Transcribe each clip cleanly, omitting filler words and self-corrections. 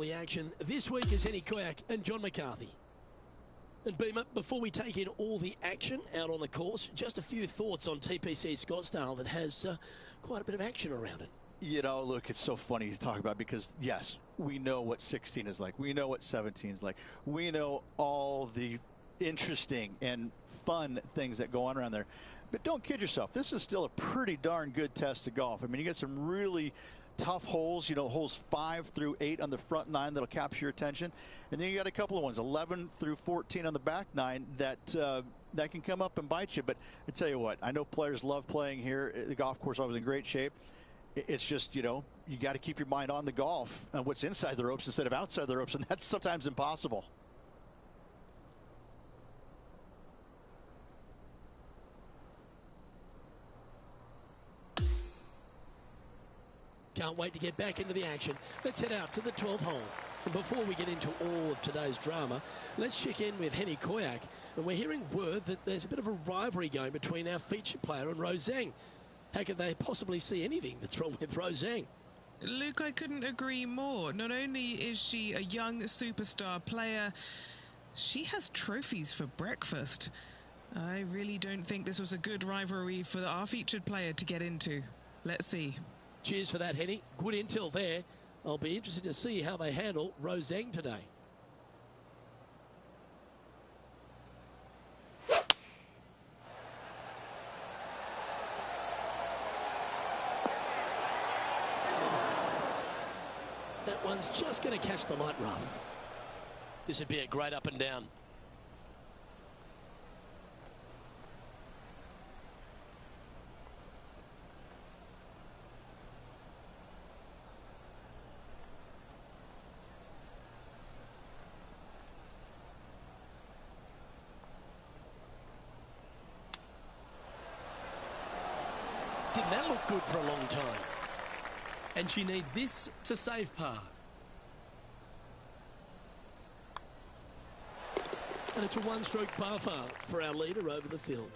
The action this week is Henny Koyak and John McCarthy. And Beamer, before we take in all the action out on the course, just a few thoughts on TPC Scottsdale that has quite a bit of action around it. You know, look, it's so funny to talk about because, yes, we know what 16 is like. We know what 17 is like. We know all the interesting and fun things that go on around there. But don't kid yourself. This is still a pretty darn good test of golf. I mean, you get some really tough holes, you know, holes 5 through 8 on the front 9 that'll capture your attention. And then you got a couple of ones, 11 through 14 on the back 9 that that can come up and bite you. But I tell you what, I know players love playing here. The golf course always in great shape. It's just, you know, you got to keep your mind on the golf and what's inside the ropes instead of outside the ropes, and that's sometimes impossible. Can't wait to get back into the action. Let's head out to the 12th hole. And before we get into all of today's drama, let's check in with Henny Koyak. And we're hearing word that there's a bit of a rivalry going between our featured player and Rose Zhang. How could they possibly see anything that's wrong with Rose Zhang? Luke, I couldn't agree more. Not only is she a young superstar player, she has trophies for breakfast. I really don't think this was a good rivalry for our featured player to get into. Let's see. Cheers for that, Henny. Good intel there. I'll be interested to see how they handle Rose Zhang today. That one's just going to catch the light rough. This would be a great up and down. Didn't that look good for a long time? And she needs this to save par. And it's a one-stroke par for our leader over the field.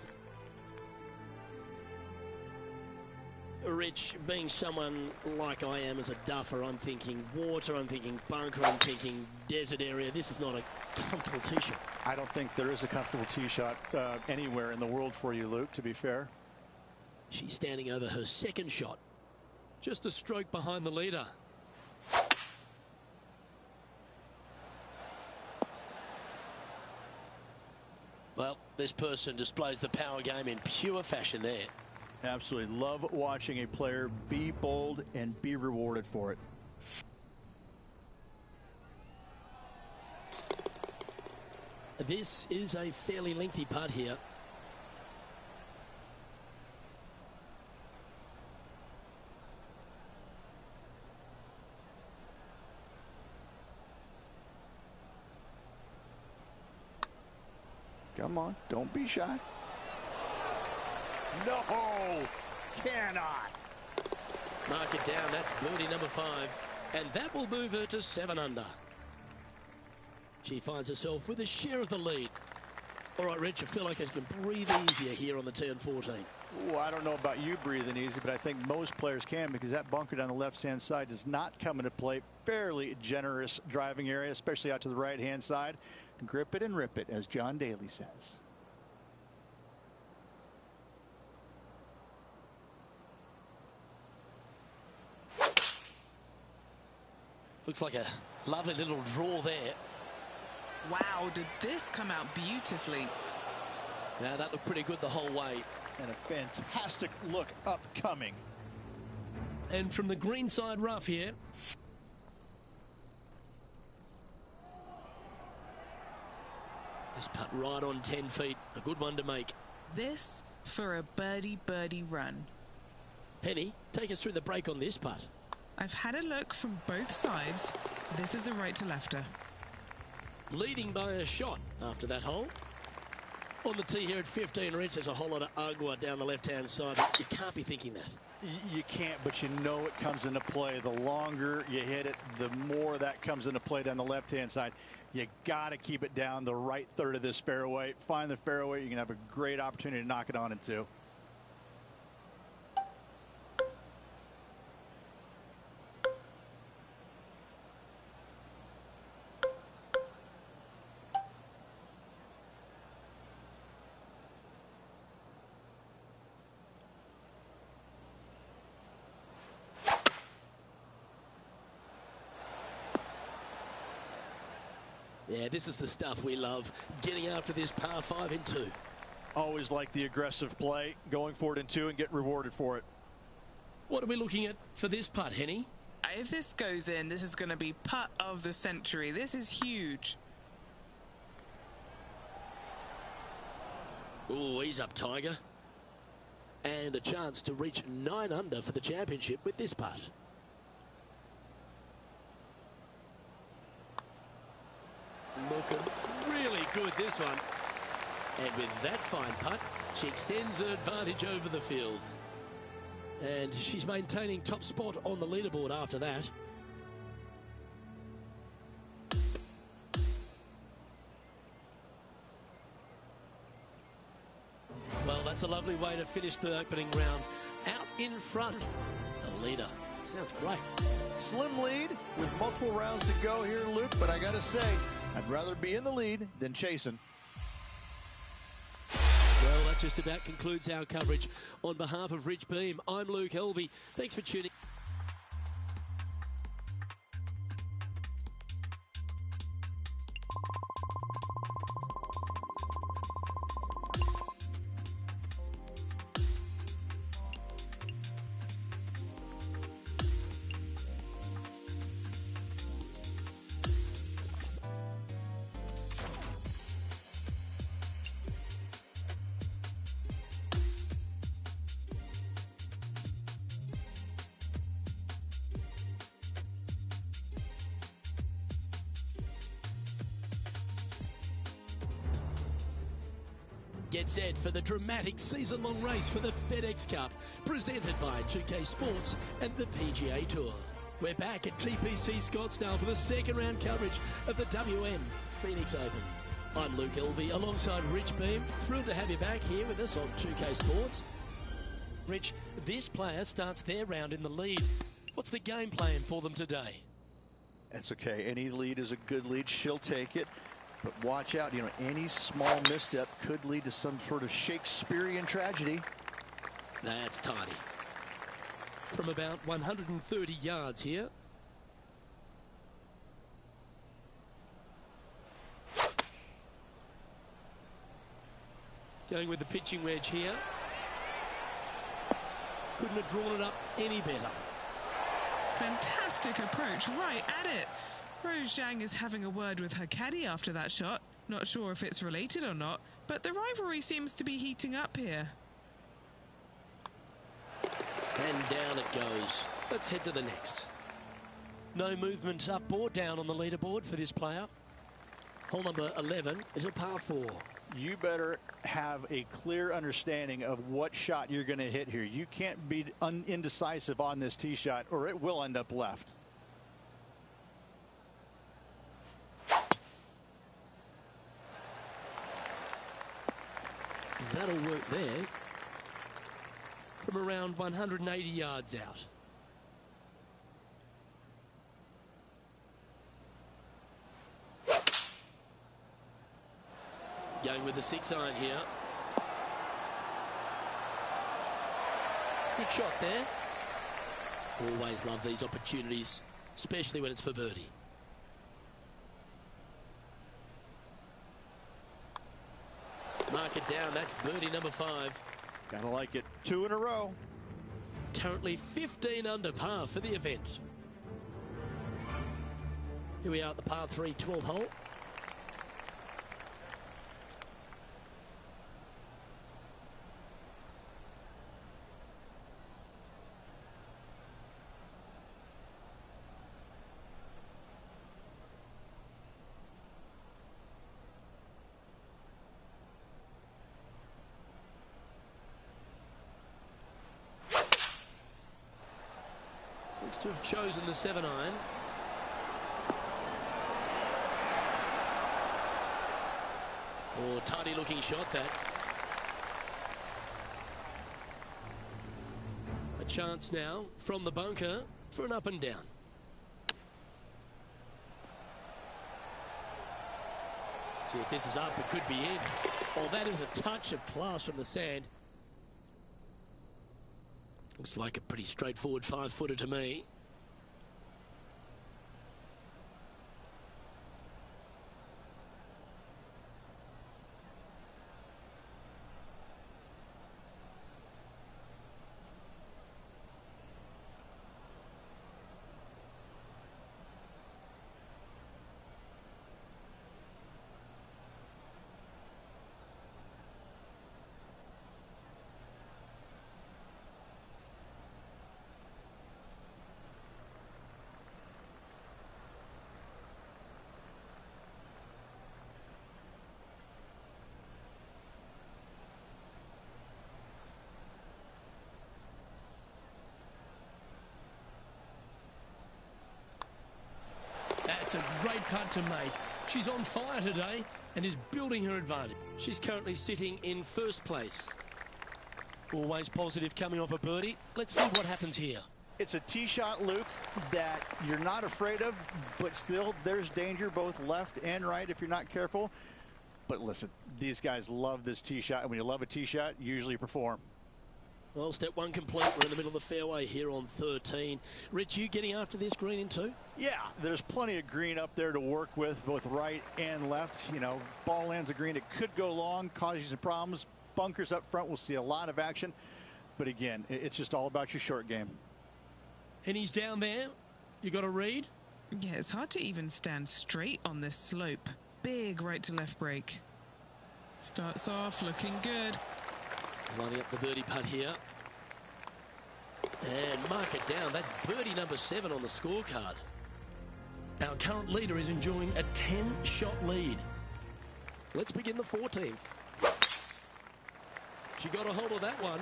Rich, being someone like I am as a duffer, I'm thinking water, I'm thinking bunker, I'm thinking desert area. This is not a comfortable tee shot. I don't think there is a comfortable tee shot anywhere in the world for you, Luke, to be fair. She's standing over her second shot. Just a stroke behind the leader. Well, this person displays the power game in pure fashion there. Absolutely love watching a player be bold and be rewarded for it. This is a fairly lengthy putt here. Come on, don't be shy. No, cannot. Mark it down, that's birdie number 5. And that will move her to 7 under. She finds herself with a share of the lead. All right, Rich, I feel like I can breathe easier here on the tee on 14. Well, I don't know about you breathing easy, but I think most players can, because that bunker down the left-hand side does not come into play. Fairly generous driving area, especially out to the right-hand side. Grip it and rip it, as John Daly says. Looks like a lovely little draw there. Wow, did this come out beautifully? Now that looked pretty good the whole way. And a fantastic look upcoming. And from the green side rough here. This putt right on 10 feet. A good one to make. This for a birdie run. Henny, take us through the break on this putt. I've had a look from both sides. This is a right to lefter. Leading by a shot after that hole. On the tee here at 15, Rich, there's a whole lot of agua down the left-hand side. You can't be thinking that. You can't, but you know it comes into play. The longer you hit it, the more that comes into play down the left-hand side. You got to keep it down the right third of this fairway. Find the fairway. You can have a great opportunity to knock it on in 2. Yeah, this is the stuff we love, getting after this par 5 in 2. Always like the aggressive play, going for it in 2 and get rewarded for it. What are we looking at for this putt, Henny? If this goes in, this is going to be putt of the century. This is huge. Oh, he's up, Tiger. And a chance to reach 9 under for the championship with this putt. Looking really good, this one. And with that fine putt, she extends her advantage over the field. And she's maintaining top spot on the leaderboard after that. Well, that's a lovely way to finish the opening round. Out in front, the leader. Sounds great. Slim lead with multiple rounds to go here, Luke, but I gotta say, I'd rather be in the lead than chasing. Well, that just about concludes our coverage. On behalf of Rich Beam, I'm Luke Helvey. Thanks for tuning in. Get set for the dramatic season-long race for the FedEx Cup, presented by 2K Sports and the PGA Tour. We're back at TPC Scottsdale for the second round coverage of the WM Phoenix Open. I'm Luke Elvey alongside Rich Beam. Thrilled to have you back here with us on 2K Sports. Rich, this player starts their round in the lead. What's the game plan for them today? That's okay. Any lead is a good lead. She'll take it. But watch out, you know, any small misstep could lead to some sort of Shakespearean tragedy. That's tiny. From about 130 yards here. Going with the pitching wedge here. Couldn't have drawn it up any better. Fantastic approach, right at it. Rose Zhang is having a word with her caddy after that shot. Not sure if it's related or not, but the rivalry seems to be heating up here. And down it goes. Let's head to the next. No movement up or down on the leaderboard for this player. Hole number 11 is a par 4. You better have a clear understanding of what shot you're going to hit here. You can't be indecisive on this tee shot or it will end up left. That'll work there. From around 180 yards out. Going with the 6-iron here. Good shot there. Always love these opportunities, especially when it's for birdie. Mark it down. That's birdie number 5. Gotta like it. 2 in a row. Currently 15 under par for the event. Here we are at the par 3 12th hole. Looks to have chosen the 7-iron. Oh, tidy looking shot that. A chance now from the bunker for an up and down. See if this is up, it could be in. Oh, that is a touch of class from the sand. Looks like a pretty straightforward 5-footer to me. That's a great putt to make. She's on fire today and is building her advantage. She's currently sitting in first place. Always positive coming off a birdie. Let's see what happens here. It's a tee shot, Luke, that you're not afraid of, but still there's danger both left and right if you're not careful. But listen, these guys love this tee shot, and when you love a tee shot, you usually perform. Well, step one complete. We're in the middle of the fairway here on 13. Rich, you getting after this green in two? Yeah, there's plenty of green up there to work with, both right and left. You know, ball lands a green. It could go long, cause you some problems. Bunkers up front, we'll see a lot of action. But again, it's just all about your short game. And he's down there. You got to read? Yeah, it's hard to even stand straight on this slope. Big right to left break. Starts off looking good. Lining up the birdie putt here. And mark it down. That's birdie number 7 on the scorecard. Our current leader is enjoying a 10-shot lead. Let's begin the 14th. She got a hold of that one.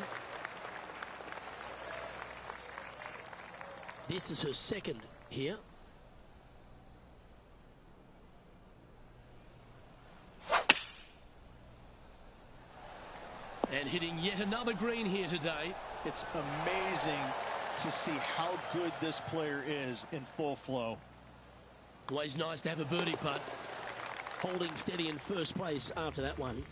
This is her second here. And hitting yet another green here today. It's amazing to see how good this player is in full flow. Always nice to have a birdie putt. Holding steady in first place after that one.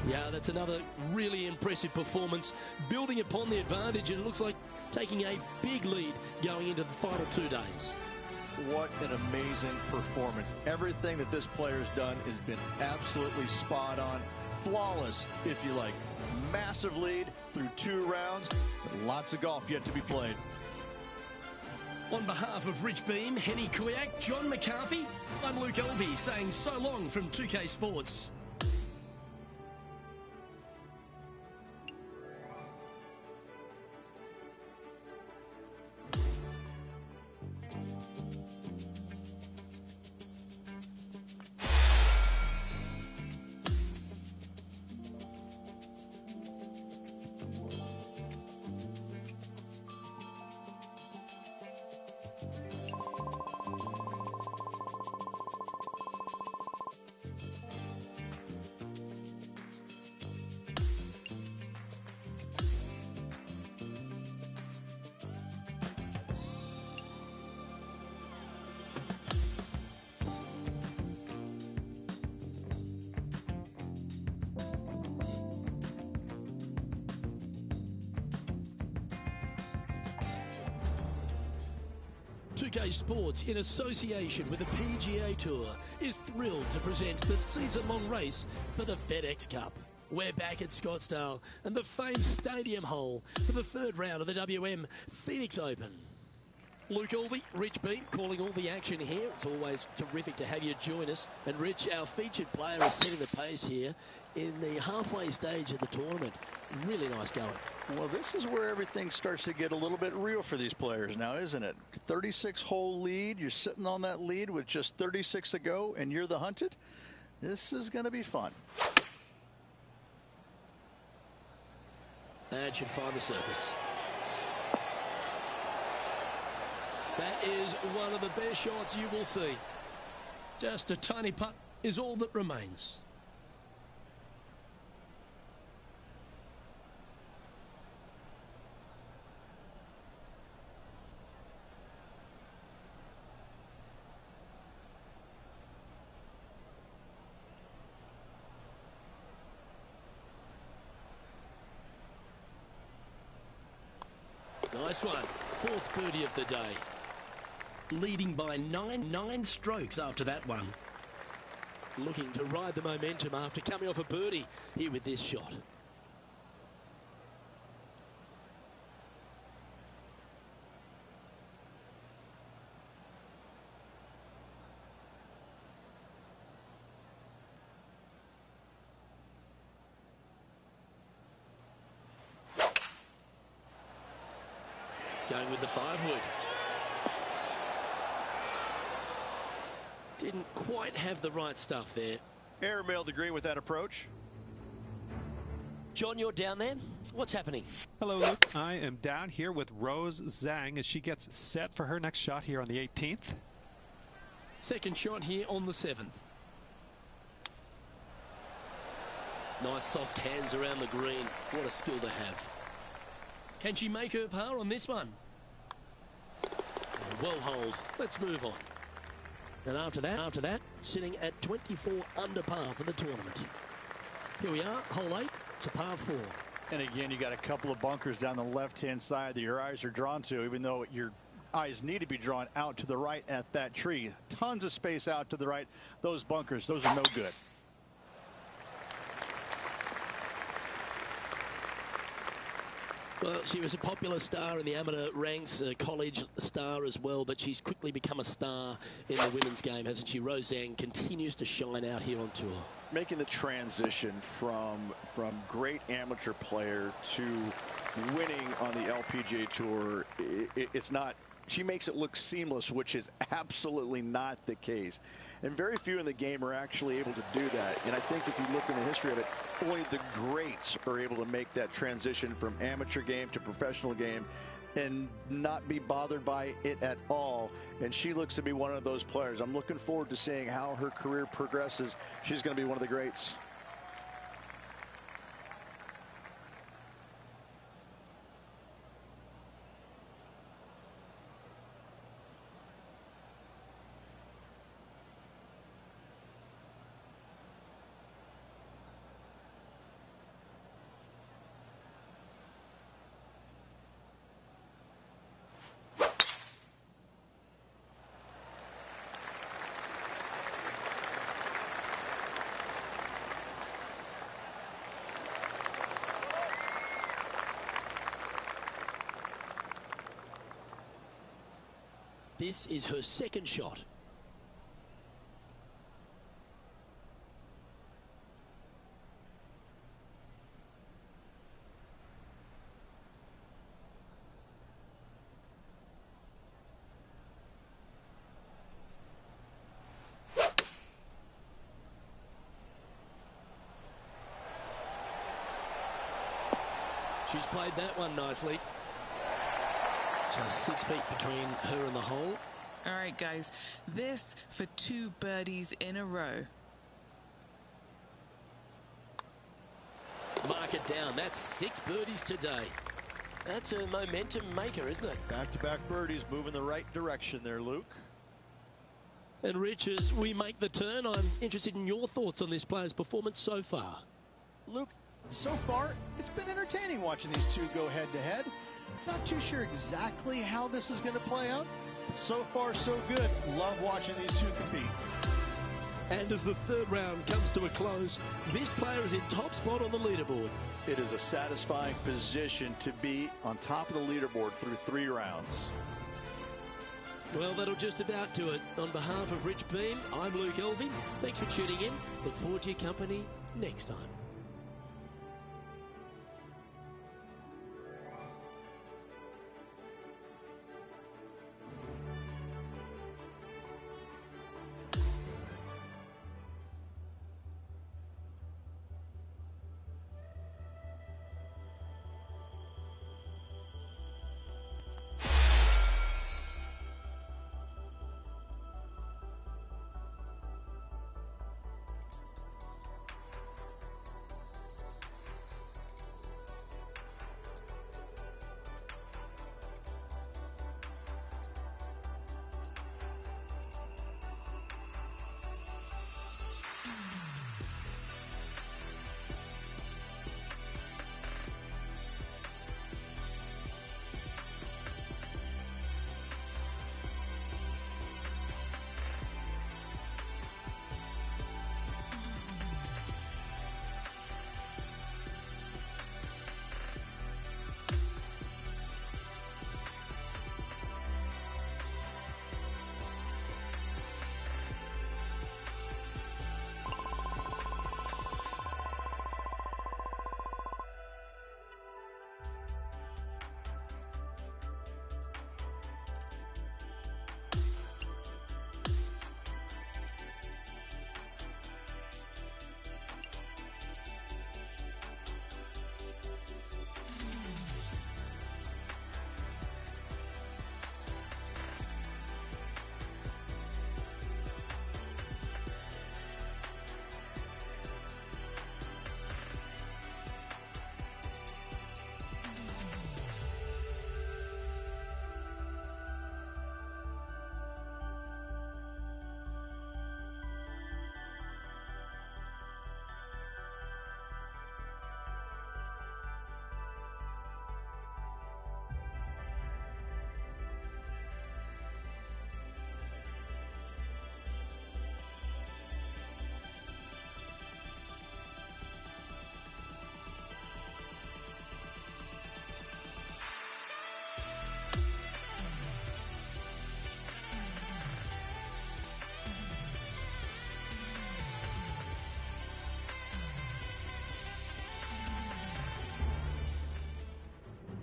Yeah, that's another really impressive performance, building upon the advantage, and it looks like taking a big lead going into the final 2 days. What an amazing performance. Everything that this player's done has been absolutely spot on, flawless if you like. Massive lead through 2 rounds, but lots of golf yet to be played. On behalf of Rich Beam, Henny Kuyak, John McCarthy, I'm Luke Elvey saying so long from 2K Sports. PGA Sports, in association with the PGA Tour, is thrilled to present the season-long race for the FedEx Cup. We're back at Scottsdale and the famed Stadium Hole for the 3rd round of the WM Phoenix Open. Luke Elvey, Rich Beam, calling all the action here. It's always terrific to have you join us. And Rich, our featured player, is setting the pace here in the halfway stage of the tournament. Really nice going. Well, this is where everything starts to get a little bit real for these players now, isn't it? 36-hole lead. You're sitting on that lead with just 36 to go, and you're the hunted. This is going to be fun. And should find the surface. That is one of the best shots you will see. Just a tiny putt is all that remains. Nice one. 4th birdie of the day. Leading by nine strokes after that one. Looking to ride the momentum after coming off a birdie here with this shot. Going with the 5-wood. Didn't quite have the right stuff there. Airmailed the green with that approach. John, you're down there. What's happening? Hello, Luke. I am down here with Rose Zhang as she gets set for her next shot here on the 18th. Second shot here on the 7th. Nice soft hands around the green. What a skill to have. Can she make her par on this one? Well holed. Let's move on. And after that, sitting at 24 under par for the tournament. Here we are, hole 8 to par 4. And again, you got a couple of bunkers down the left-hand side that your eyes are drawn to, even though your eyes need to be drawn out to the right at that tree. Tons of space out to the right. Those bunkers, those are no good. Well, she was a popular star in the amateur ranks, a college star as well, but she's quickly become a star in the women's game, hasn't she? Rose Zhang continues to shine out here on tour. Making the transition from great amateur player to winning on the LPGA Tour, it's not. She makes it look seamless, which is absolutely not the case. And very few in the game are actually able to do that. And I think if you look in the history of it, only the greats are able to make that transition from amateur game to professional game and not be bothered by it at all. And she looks to be one of those players. I'm looking forward to seeing how her career progresses. She's going to be one of the greats. This is her second shot. She's played that one nicely. Just 6 feet between her and the hole. All right, guys, this for 2 birdies in a row. Mark it down. That's 6 birdies today. That's a momentum maker, isn't it? Back-to-back birdies, moving the right direction there, Luke. And Rich, as we make the turn, I'm interested in your thoughts on this player's performance so far. Luke, so far, it's been entertaining watching these two go head-to-head. Not too sure exactly how this is going to play out. So far, so good. Love watching these two compete. And as the third round comes to a close, this player is in top spot on the leaderboard. It is a satisfying position to be on top of the leaderboard through 3 rounds. Well, that'll just about do it. On behalf of Rich Beam, I'm Luke Elving. Thanks for tuning in. Look forward to your company next time.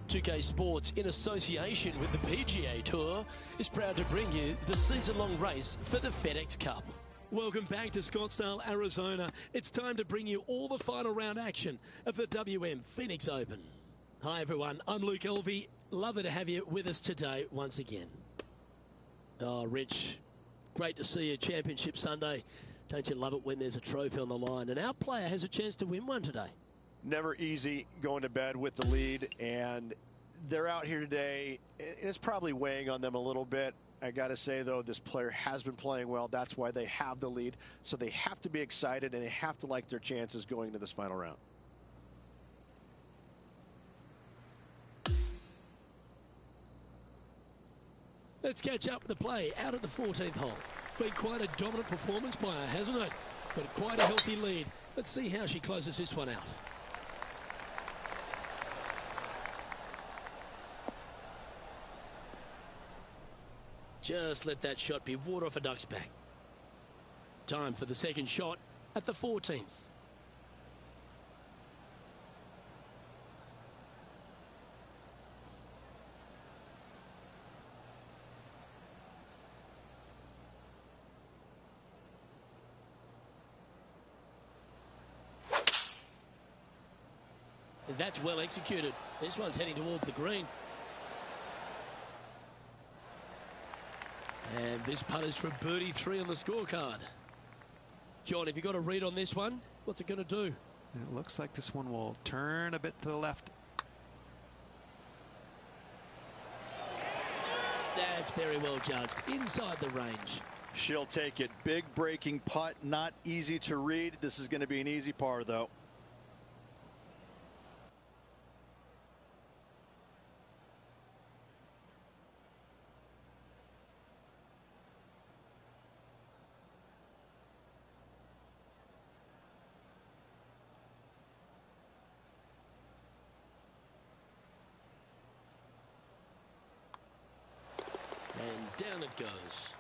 2K Sports, in association with the PGA Tour, is proud to bring you the season-long race for the FedEx Cup. Welcome back to Scottsdale, Arizona. It's time to bring you all the final round action of the WM Phoenix Open. Hi everyone, I'm Luke Elvey. Lovely to have you with us today once again. Oh, Rich, great to see you. Championship Sunday. Don't you love it when there's a trophy on the line? And our player has a chance to win one today. Never easy going to bed with the lead, and they're out here today. It's probably weighing on them a little bit. I got to say, though, this player has been playing well. That's why they have the lead. So they have to be excited, and they have to like their chances going into this final round. Let's catch up with the play out at the 14th hole. Been quite a dominant performance by her, hasn't it? But quite a healthy lead. Let's see how she closes this one out. Just let that shot be water off a duck's back. Time for the second shot at the 14th. That's well executed. This one's heading towards the green. And this putt is for birdie 3 on the scorecard. John, have you got a read on this one? What's it going to do? It looks like this one will turn a bit to the left. That's very well judged. Inside the range. She'll take it. Big breaking putt. Not easy to read. This is going to be an easy par, though. And down it goes.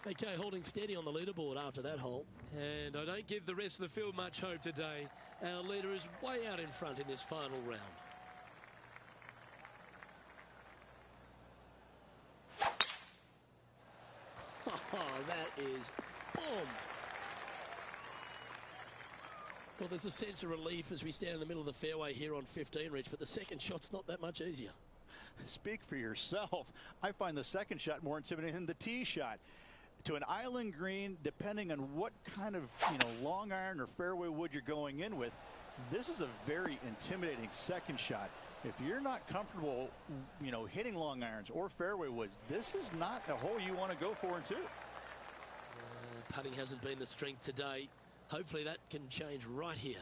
Okay, holding steady on the leaderboard after that hole. And I don't give the rest of the field much hope today. Our leader is way out in front in this final round. Oh, that is boom. Well, there's a sense of relief as we stand in the middle of the fairway here on 15, Rich, but the second shot's not that much easier. Speak for yourself. I find the second shot more intimidating than the tee shot. To an island green, depending on what kind of long iron or fairway wood you're going in with, this is a very intimidating second shot. If you're not comfortable hitting long irons or fairway woods, this is not a hole you want to go for in two. Putting hasn't been the strength today. Hopefully that can change right here.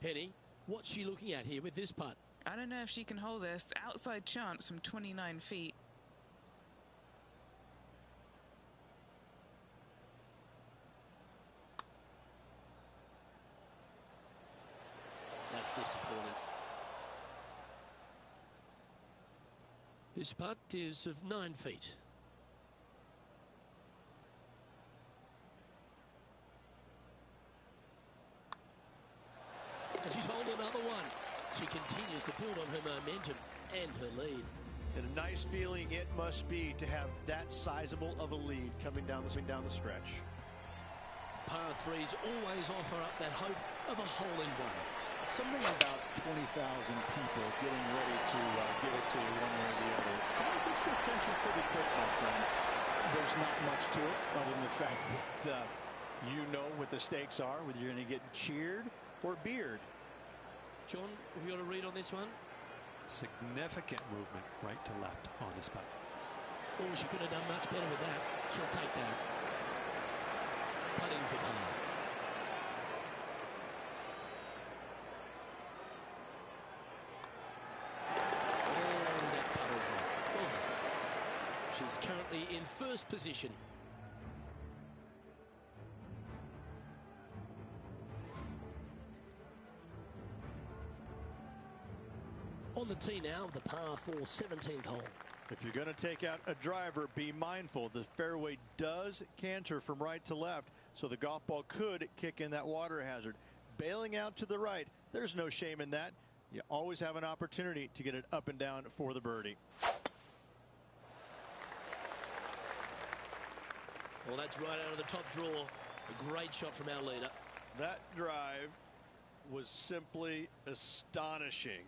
Penny, what's she looking at here with this putt? I don't know if she can hold this. Outside chance from 29 feet. That's disappointing. This putt is of 9 feet. And she's holding another one. She continues to build on her momentum and her lead. And a nice feeling it must be to have that sizable of a lead coming down the stretch. Par 3s always offer up that hope of a hole-in-one. Something about 20,000 people getting ready to give it to you one way or the other. That'll get your attention pretty quick, my friend. There's not much to it other than the fact that you know what the stakes are, whether you're going to get cheered or beered. John, have you got a read on this one? Significant movement right to left on this putt. Oh, she could have done much better with that. She'll take that. Putting for par. And that puddles in. Well done. She's currently in first position. On the tee now, the par 4 17th hole. If you're going to take out a driver, be mindful. The fairway does canter from right to left, so the golf ball could kick in that water hazard. Bailing out to the right, there's no shame in that. You always have an opportunity to get it up and down for the birdie. Well, that's right out of the top drawer. A great shot from our leader. That drive was simply astonishing.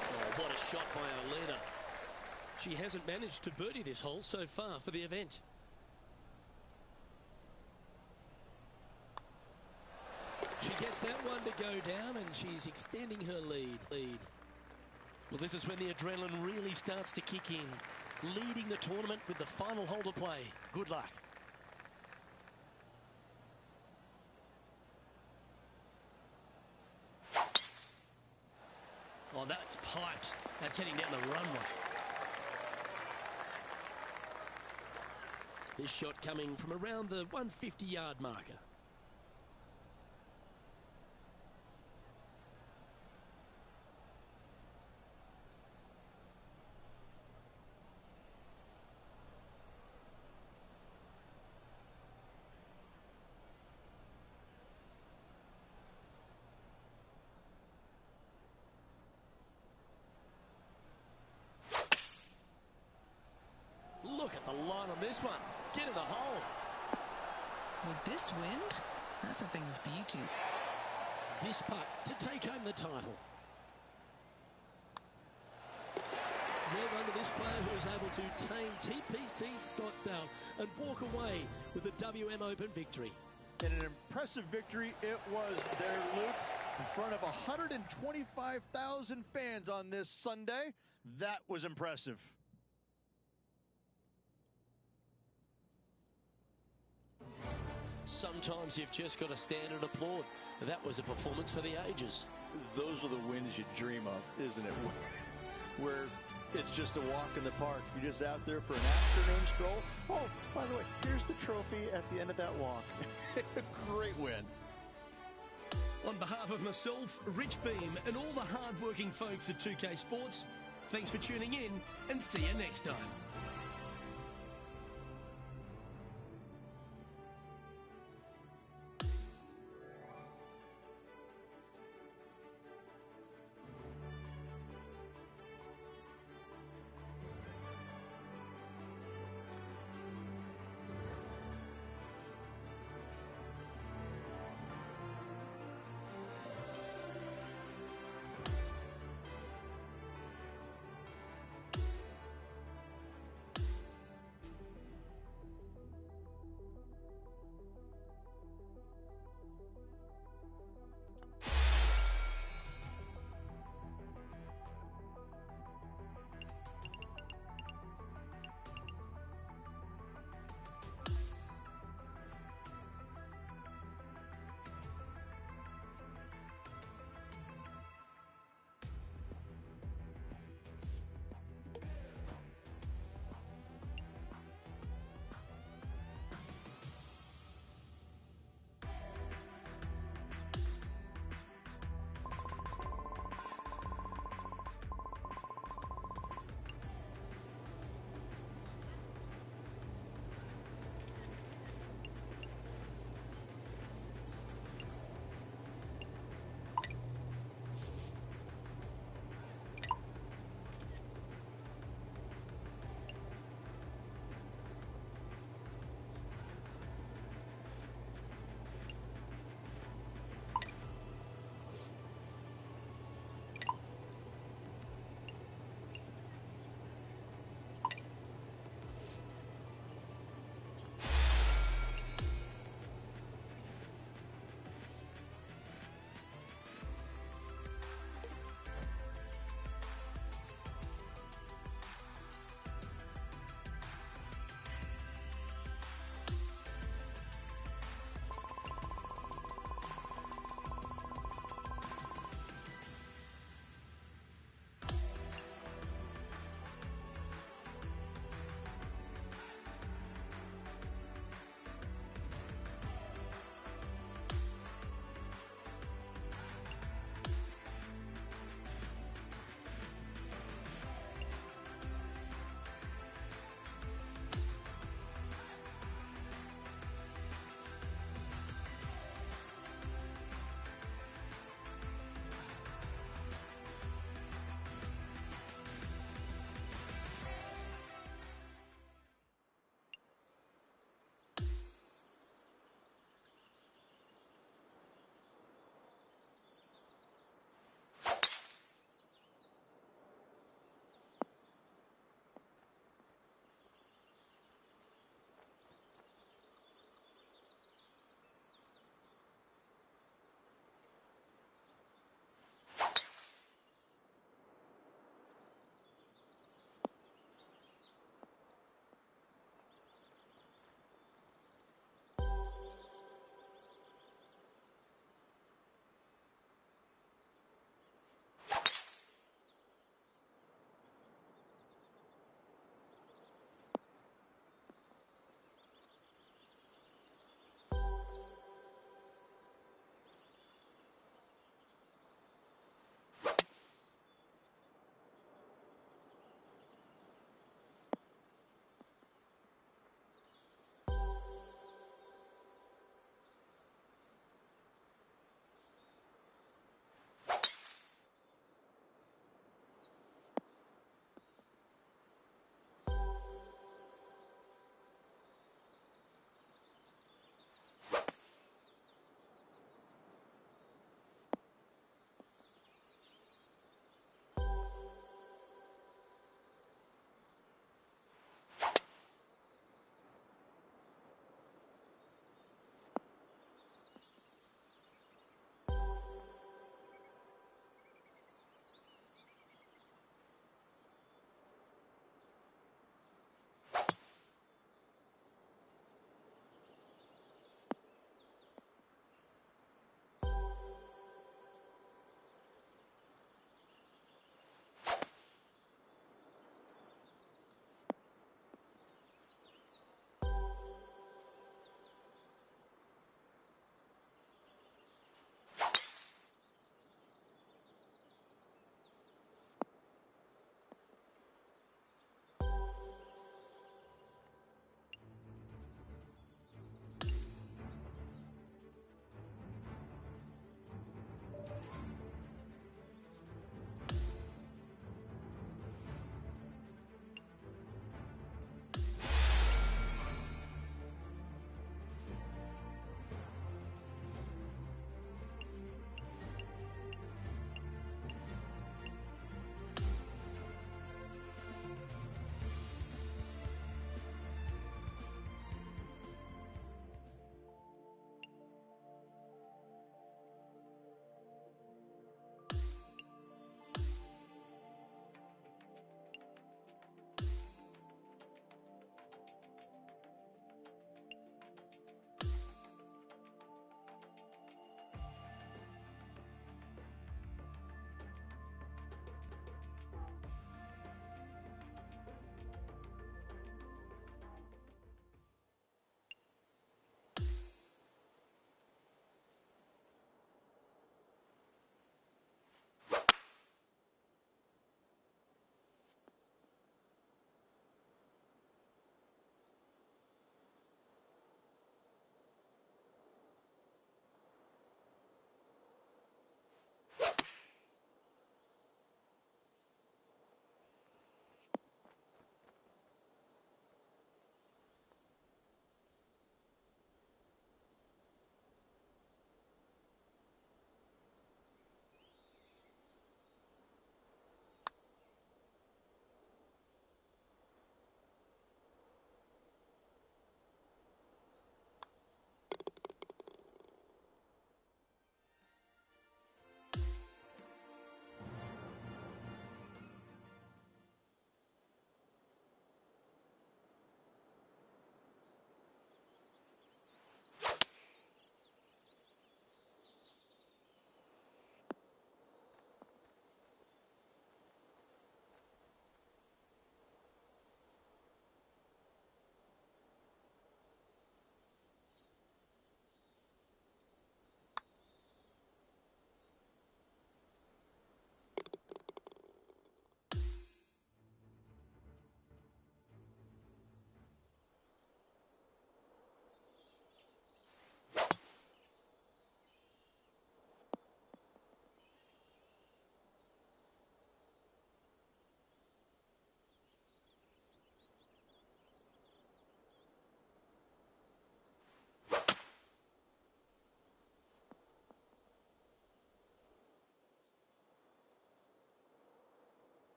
Oh, what a shot by our leader. She hasn't managed to birdie this hole so far for the event. She gets that one to go down, and she's extending her lead. Well, this is when the adrenaline really starts to kick in. Leading the tournament with the final hole to play. Good luck. Oh, that's piped. That's heading down the runway. This shot coming from around the 150-yard marker. Look at the line on this one. Get in the hole. With this wind, that's a thing of beauty. This putt to take home the title. Well done to this player who was able to tame TPC Scottsdale and walk away with the WM Open victory. And an impressive victory it was there, Luke, in front of 125,000 fans on this Sunday. That was impressive. Sometimes you've just got to stand and applaud. That was a performance for the ages. Those are the wins you dream of, isn't it? Where it's just a walk in the park. You're just out there for an afternoon stroll. Oh, by the way, here's the trophy at the end of that walk. Great win. On behalf of myself, Rich Beam, and all the hard-working folks at 2K Sports, thanks for tuning in, and see you next time.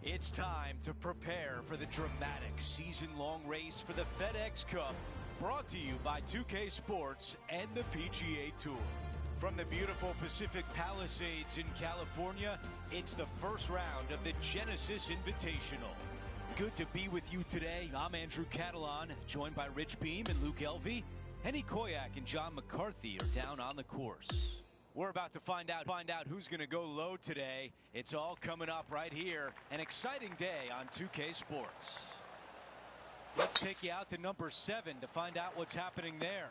It's time to prepare for the dramatic season-long race for the FedEx Cup, brought to you by 2K Sports and the PGA Tour. From the beautiful Pacific Palisades in California, it's the first round of the Genesis Invitational. Good to be with you today. I'm Andrew Catalan, joined by Rich Beam and Luke Elvey. Henny Koyak and John McCarthy are down on the course. We're about to find out who's going to go low today. It's all coming up right here. An exciting day on 2K Sports. Let's take you out to number 7 to find out what's happening there.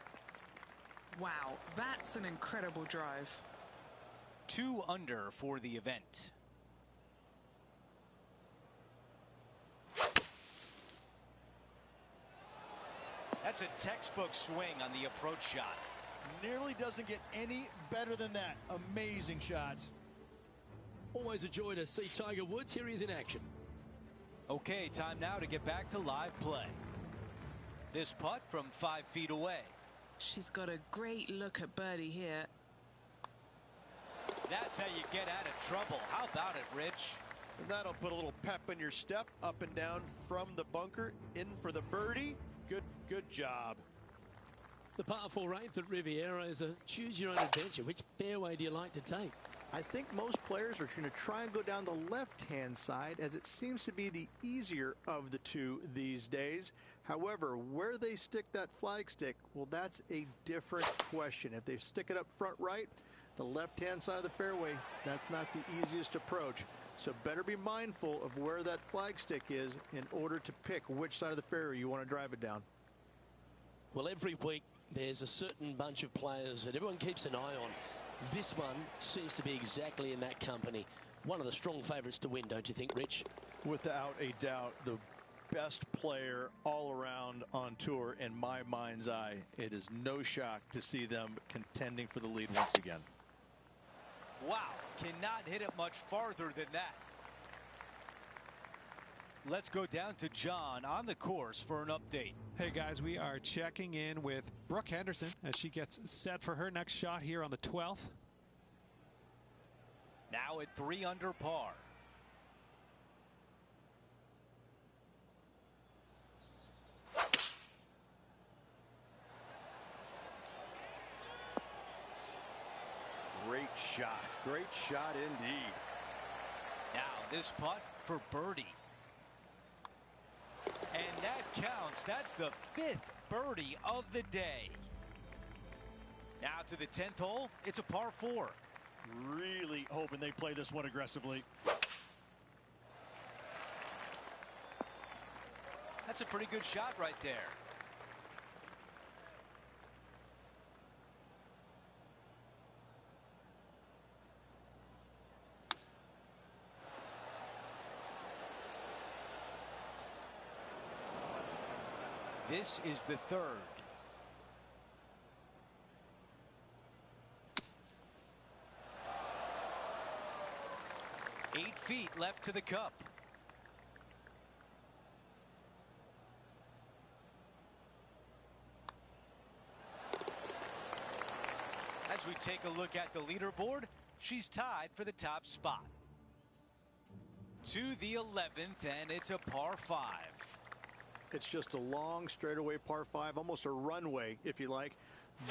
Wow, that's an incredible drive. 2 under for the event. That's a textbook swing on the approach shot. Nearly doesn't get any better than that. Amazing shot. Always a joy to see Tiger Woods. Here he is in action. Okay, time now to get back to live play. This putt from 5 feet away. She's got a great look at birdie here. That's how you get out of trouble. How about it, Rich? And that'll put a little pep in your step, up and down from the bunker, in for the birdie. Good job. The par 4 8th at Riviera is a choose your own adventure. Which fairway do you like to take? I think most players are going to try and go down the left-hand side, as it seems to be the easier of the two these days. However, where they stick that flagstick, well, that's a different question. If they stick it up front right, the left-hand side of the fairway, that's not the easiest approach. So better be mindful of where that flagstick is in order to pick which side of the fairway you want to drive it down. Well, every week there's a certain bunch of players that everyone keeps an eye on. This one seems to be exactly in that company. One of the strong favourites to win, don't you think, Rich? Without a doubt, the best player all around on tour in my mind's eye. It is no shock to see them contending for the lead once again. Wow, cannot hit it much farther than that. Let's go down to John on the course for an update. Hey guys, we are checking in with Brooke Henderson as she gets set for her next shot here on the 12th. Now at 3 under par. Great shot indeed. Now this putt for birdie. And that counts. That's the 5th birdie of the day. Now to the 10th hole. It's a par 4. Really hoping they play this one aggressively. That's a pretty good shot right there. This is the 3rd. Eight feet left to the cup. As we take a look at the leaderboard, she's tied for the top spot. To the 11th, and it's a par 5. It's just a long straightaway par 5, almost a runway, if you like.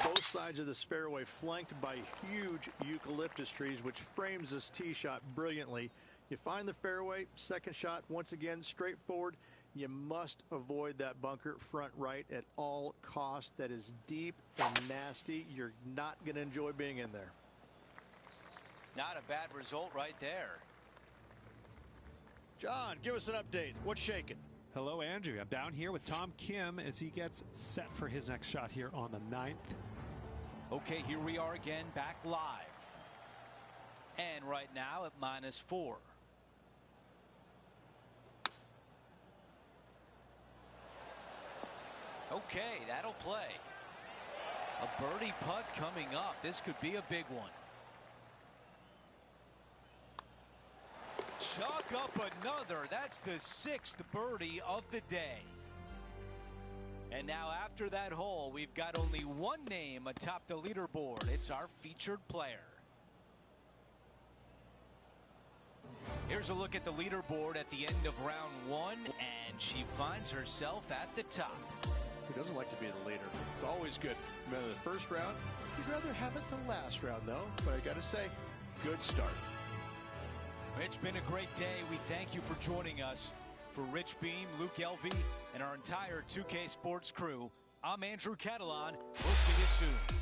Both sides of this fairway flanked by huge eucalyptus trees, which frames this tee shot brilliantly. You find the fairway, second shot, once again, straightforward. You must avoid that bunker front right at all costs. That is deep and nasty. You're not going to enjoy being in there. Not a bad result right there. John, give us an update. What's shaking? Hello, Andrew. I'm down here with Tom Kim as he gets set for his next shot here on the 9th. Okay, here we are again, back live. And right now at -4. Okay, that'll play. A birdie putt coming up. This could be a big one. Chalk up another. That's the 6th birdie of the day. And now after that hole, we've got only one name atop the leaderboard. It's our featured player. Here's a look at the leaderboard at the end of round 1, and she finds herself at the top. Who doesn't like to be the leader? It's always good. Remember the first round? You'd rather have it the last round, though. But I got to say, good start. It's been a great day. We thank you for joining us. For Rich Beam, Luke Elvey, and our entire 2K Sports crew, I'm Andrew Catalan. We'll see you soon.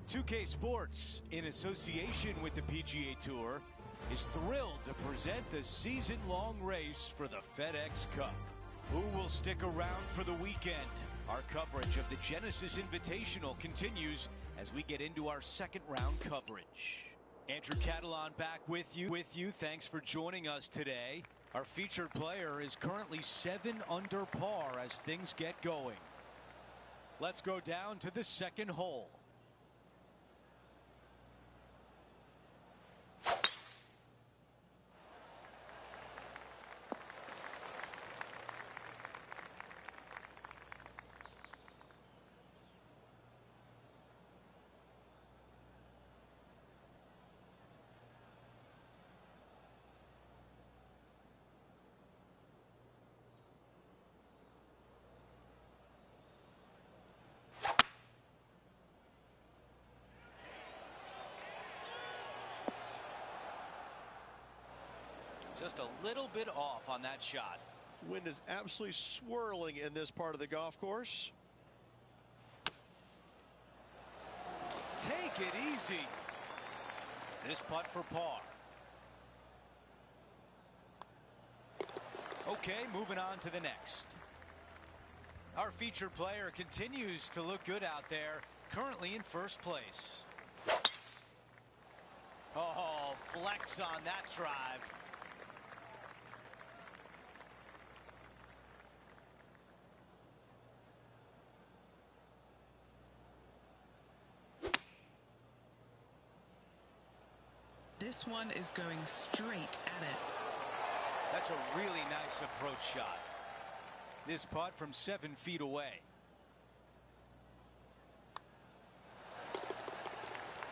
.2K Sports, in association with the PGA Tour, is thrilled to present the season-long race for the FedEx Cup. Who will stick around for the weekend? Our coverage of the Genesis Invitational continues as we get into our second round coverage. Andrew Catalan back with you. Thanks for joining us today. Our featured player is currently 7 under par as things get going. Let's go down to the second hole. Just a little bit off on that shot. Wind is absolutely swirling in this part of the golf course. Take it easy. This putt for par. Okay, moving on to the next. Our featured player continues to look good out there, currently in first place. Oh, flex on that drive. This one is going straight at it. That's a really nice approach shot. This putt from 7 feet away.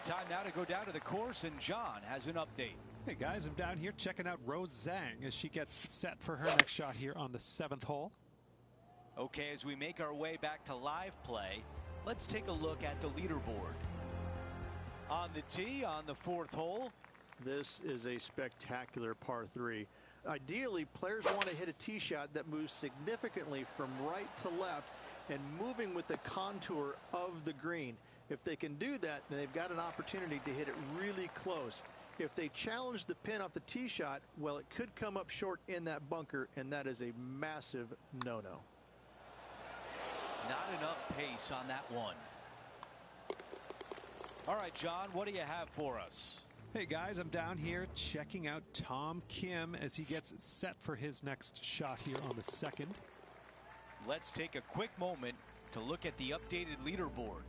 Time now to go down to the course, and John has an update. Hey guys, I'm down here checking out Rose Zhang as she gets set for her next shot here on the 7th hole. Okay, as we make our way back to live play, let's take a look at the leaderboard. On the tee on the 4th hole. This is a spectacular par 3. Ideally, players want to hit a tee shot that moves significantly from right to left and moving with the contour of the green. If they can do that, then they've got an opportunity to hit it really close. If they challenge the pin off the tee shot, well, it could come up short in that bunker, and that is a massive no-no. Not enough pace on that one. All right, John, what do you have for us? Hey guys, I'm down here checking out Tom Kim as he gets set for his next shot here on the 2nd. Let's take a quick moment to look at the updated leaderboard.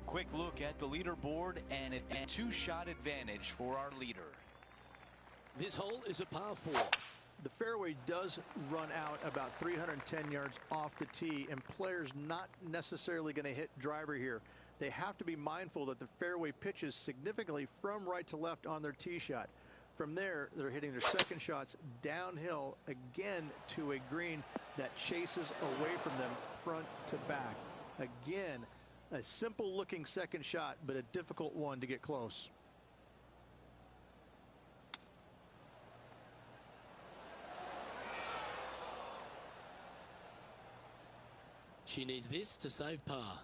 Quick look at the leaderboard and a 2-shot advantage for our leader. This hole is a par 4. the fairway does run out about 310 yards off the tee, and players not necessarily going to hit driver here. They have to be mindful that the fairway pitches significantly from right to left on their tee shot. From there, they're hitting their second shots downhill again to a green that chases away from them front to back. Again, a simple looking second shot, but a difficult one to get close. She needs this to save par.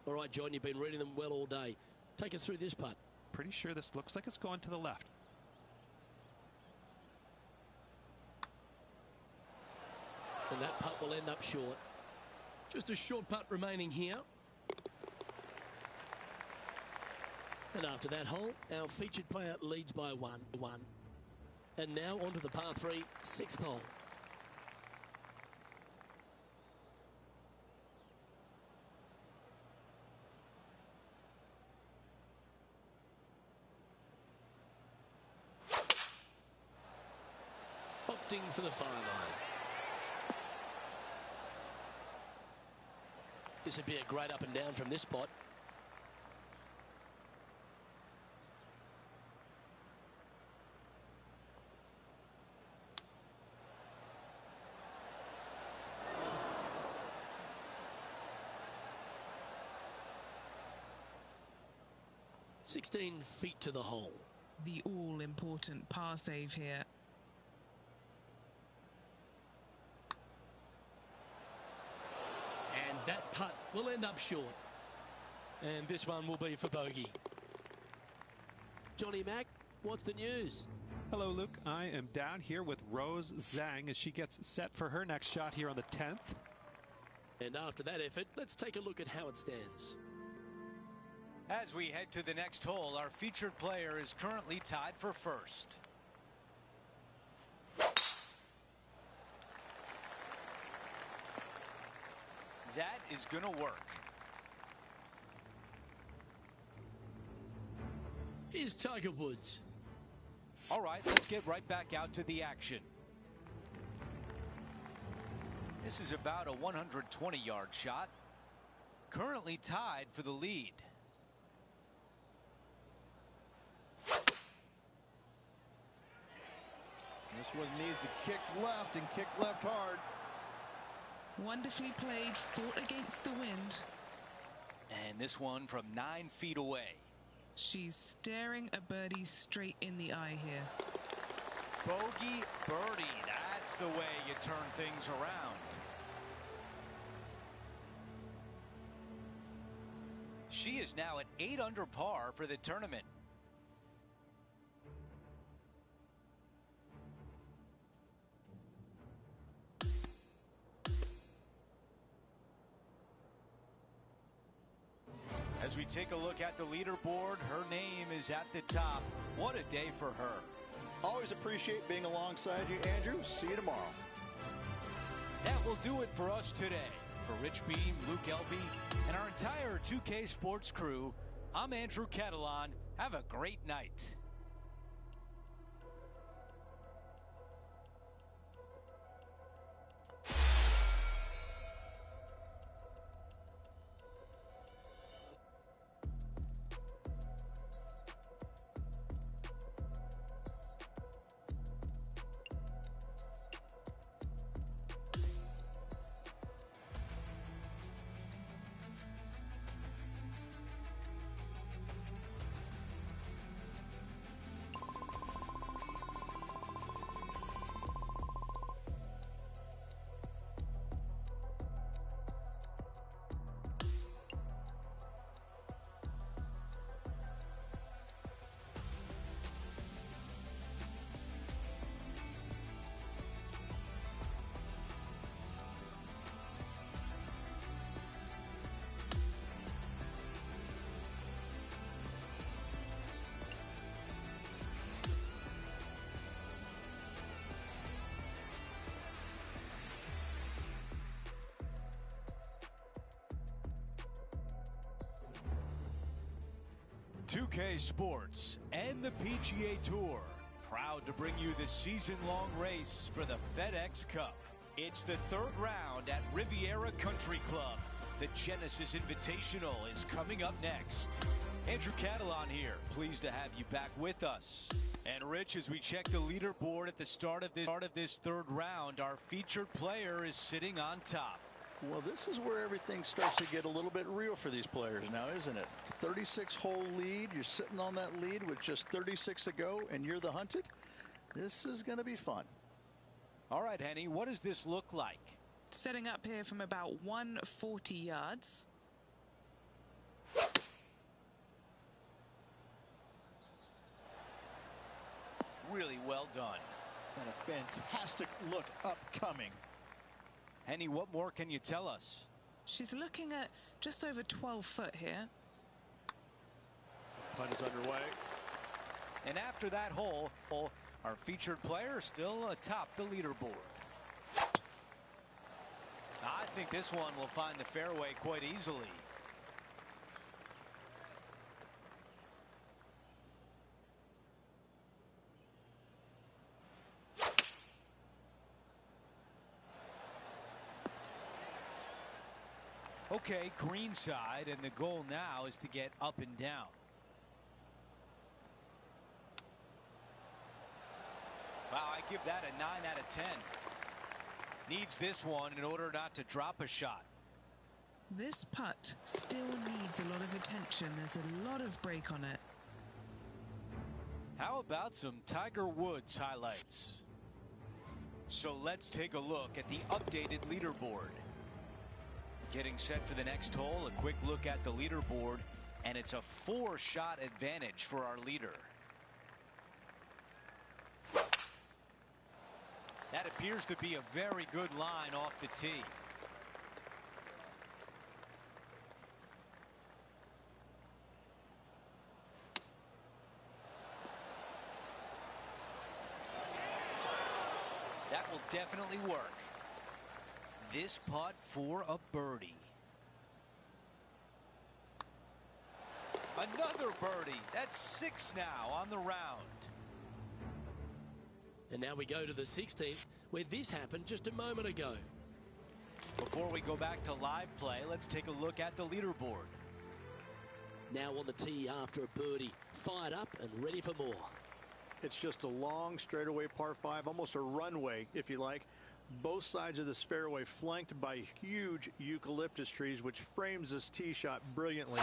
All right, John, you've been reading them well all day. Take us through this putt. Pretty sure this looks like it's going to the left. And that putt will end up short. Just a short putt remaining here. And after that hole, our featured player leads by one. And now onto the par 3, 6th hole. Opting for the fire line. This would be a great up and down from this spot. $16 feet to the hole. The all-important par save here. And that putt will end up short. And this one will be for bogey. Johnny Mac, what's the news? Hello, Luke. I am down here with Rose Zhang as she gets set for her next shot here on the 10th. And after that effort, let's take a look at how it stands. As we head to the next hole, our featured player is currently tied for first. That is going to work. Here's Tiger Woods. All right, let's get right back out to the action. This is about a 120-yard shot. Currently tied for the lead. This one needs to kick left and kick left hard. Wonderfully played, fought against the wind. And this one from 9 feet away. She's staring a birdie straight in the eye here. Bogey birdie. That's the way you turn things around. She is now at 8 under par for the tournament. As we take a look at the leaderboard, her name is at the top. What a day for her. Always appreciate being alongside you, Andrew. See you tomorrow. That will do it for us today. For Rich Beam, Luke Elvey, and our entire 2K Sports crew, I'm Andrew Catalan. Have a great night. .2K Sports and the PGA Tour proud to bring you the season-long race for the FedEx Cup. It's the third round at Riviera Country Club. The Genesis Invitational is coming up next. Andrew Catalan here, pleased to have you back with us. And Rich, as we check the leaderboard at the start of this third round, our featured player is sitting on top. Well, this is where everything starts to get a little bit real for these players now, isn't it? 36-hole lead. You're sitting on that lead with just 36 to go, and you're the hunted. This is going to be fun. All right, Henny, what does this look like? Setting up here from about 140 yards. Really well done. And a fantastic look upcoming. Henny, what more can you tell us? She's looking at just over 12 foot here. Putt is underway. And after that hole, our featured player is still atop the leaderboard. I think this one will find the fairway quite easily. Okay, green side, and the goal now is to get up and down. Wow, I give that a 9 out of 10. Needs this one in order not to drop a shot. This putt still needs a lot of attention. There's a lot of break on it. How about some Tiger Woods highlights? So let's take a look at the updated leaderboard. Getting set for the next hole, a quick look at the leaderboard, and it's a 4-shot advantage for our leader. That appears to be a very good line off the tee. That will definitely work. This putt for a birdie. Another birdie. That's 6 now on the round. And now we go to the 16th, where this happened just a moment ago. Before we go back to live play, let's take a look at the leaderboard. Now on the tee after a birdie, fired up and ready for more. It's just a long straightaway par 5, almost a runway, if you like. Both sides of this fairway flanked by huge eucalyptus trees, which frames this tee shot brilliantly.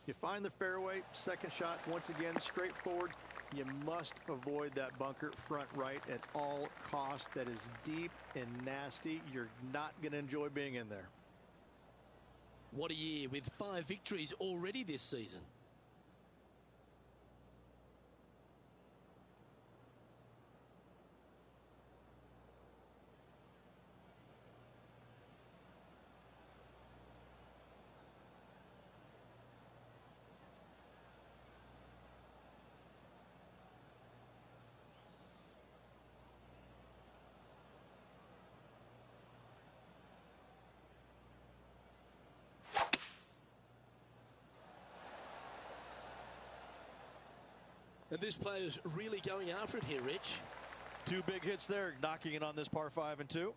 You find the fairway, second shot, once again, straightforward. You must avoid that bunker front right at all costs. That is deep and nasty. You're not going to enjoy being in there. What a year with 5 victories already this season. And this player's really going after it here, Rich. 2 big hits there, knocking it on this par 5 and 2.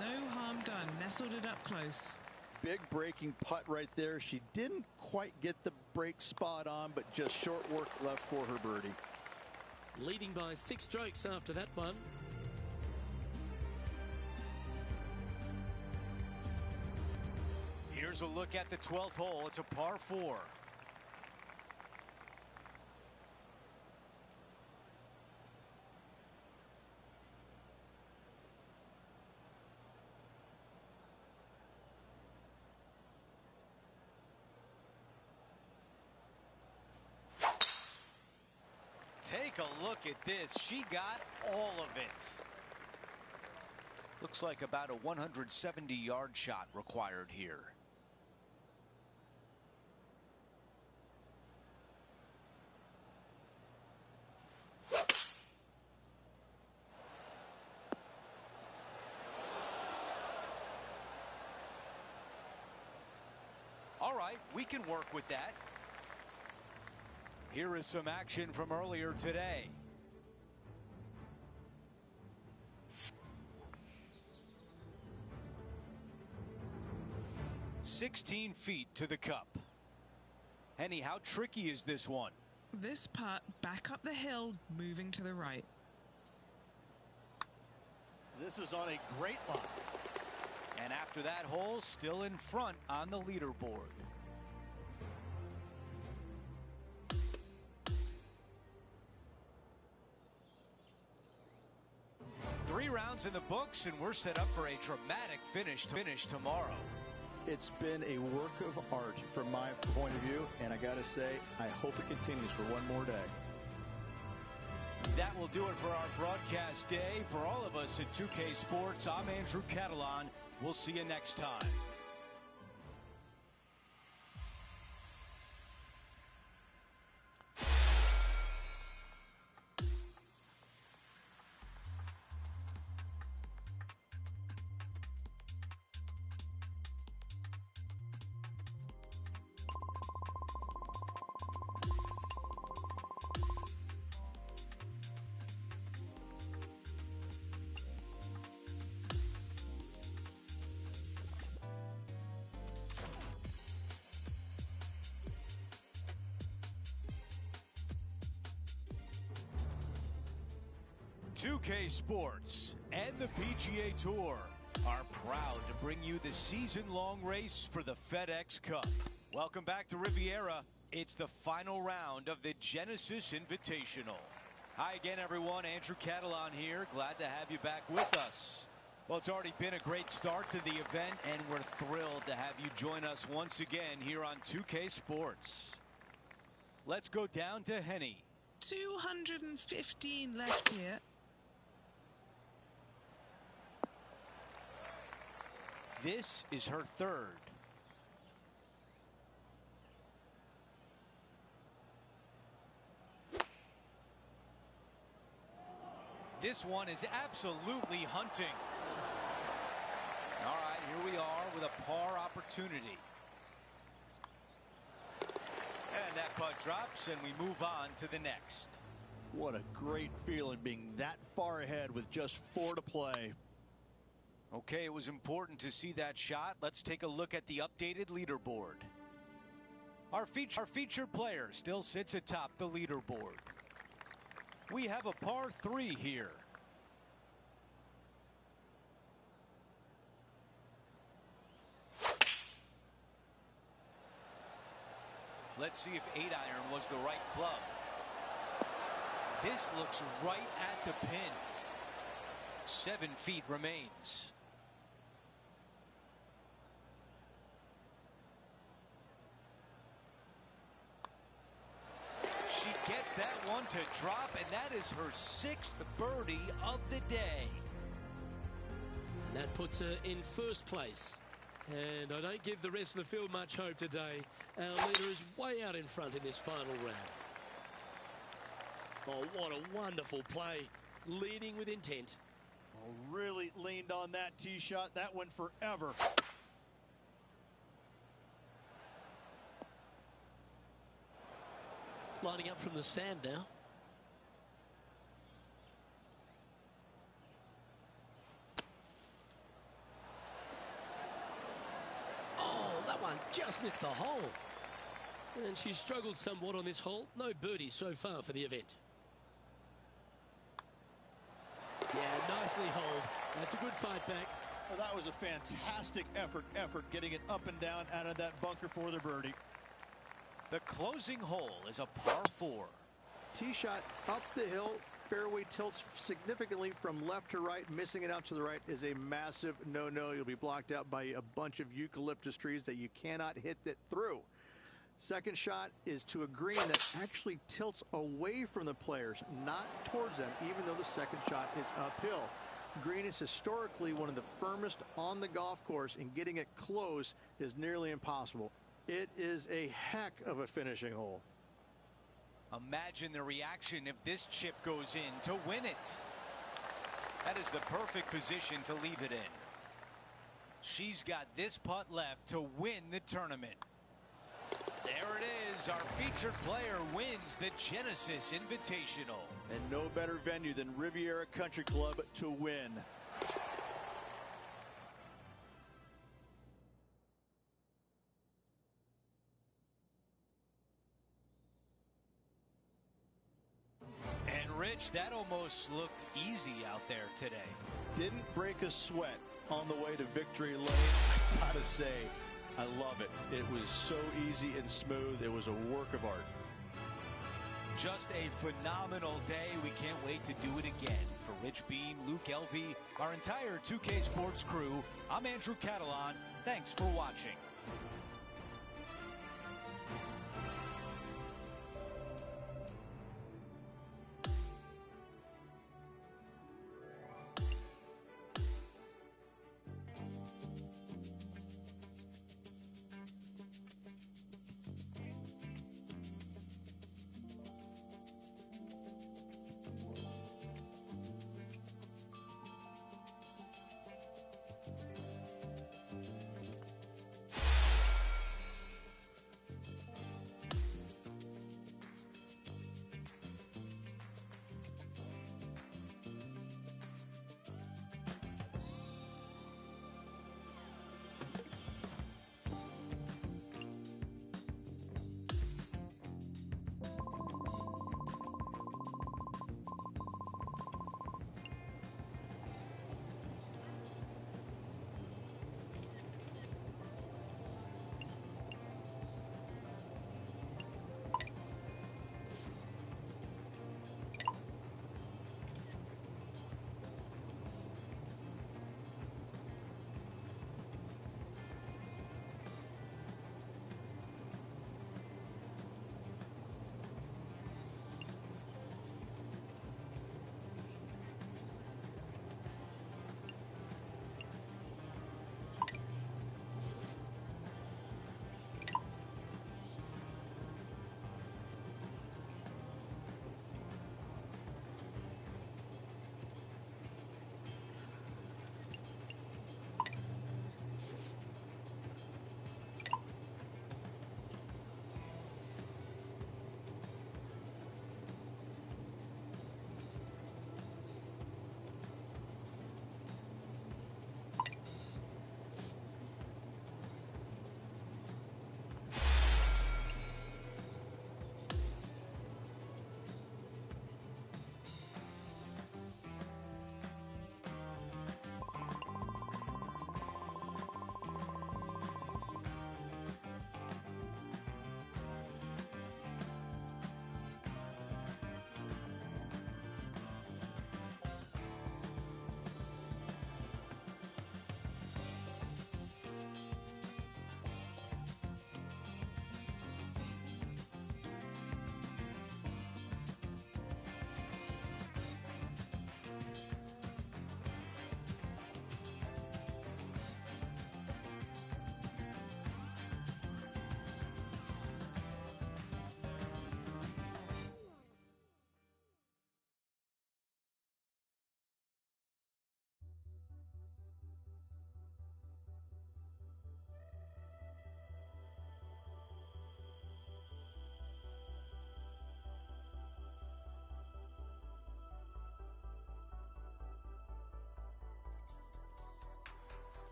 No harm done. Nestled it up close. Big breaking putt right there. She didn't quite get the break spot on, but just short work left for her birdie. Leading by 6 strokes after that one. Here's a look at the 12th hole. It's a par 4. Take a look at this. She got all of it. Looks like about a 170-yard shot required here. All right, we can work with that. Here is some action from earlier today. "16 feet to the cup." Henny, how tricky is this one? This putt back up the hill, moving to the right. This is on a great line. And after that hole, still in front on the leaderboard. Three rounds in the books, and we're set up for a dramatic finish tomorrow. It's been a work of art from my point of view, and I gotta say, I hope it continues for one more day. That will do it for our broadcast day. For all of us at 2K Sports, I'm Andrew Catalan. We'll see you next time. "2K Sports and the PGA Tour are proud to bring you the season-long race for the FedEx Cup." Welcome back to Riviera. It's the final round of the Genesis Invitational. Hi again, everyone. Andrew Catalan here. Glad to have you back with us. Well, it's already been a great start to the event, and we're thrilled to have you join us once again here on 2K Sports. Let's go down to Henny. 215 left here. This is her third. This one is absolutely hunting. All right, here we are with a par opportunity. And that putt drops, and we move on to the next. What a great feeling being that far ahead with just 4 to play. Okay, it was important to see that shot. Let's take a look at the updated leaderboard. Our featured player still sits atop the leaderboard. We have a par 3 here. Let's see if 8-iron was the right club. This looks right at the pin. 7 feet remains. She gets that one to drop, and that is her 6th birdie of the day. And that puts her in first place. And I don't give the rest of the field much hope today. Our leader is way out in front in this final round. Oh, what a wonderful play. Leading with intent. Oh, really leaned on that tee shot. That went forever. Lining up from the sand now. Oh, that one just missed the hole. And she struggled somewhat on this hole. No birdie so far for the event. Yeah, nicely holed. That's a good fight back. Well, that was a fantastic effort getting it up and down out of that bunker for the birdie. The closing hole is a par 4. Tee shot up the hill. Fairway tilts significantly from left to right. Missing it out to the right is a massive no-no. You'll be blocked out by a bunch of eucalyptus trees that you cannot hit it through. Second shot is to a green that actually tilts away from the players, not towards them, even though the second shot is uphill. Green is historically one of the firmest on the golf course, and getting it close is nearly impossible. It is a heck of a finishing hole. Imagine the reaction if this chip goes in to win it. That is the perfect position to leave it in. She's got this putt left to win the tournament. There it is. Our featured player wins the Genesis Invitational. And no better venue than Riviera Country Club to win. And Rich, that almost looked easy out there today. Didn't break a sweat on the way to victory lane. I gotta say, I love it. It was so easy and smooth. It was a work of art. Just a phenomenal day. We can't wait to do it again. For Rich Beam, Luke Elvey, our entire 2K Sports crew, I'm Andrew Catalan. Thanks for watching.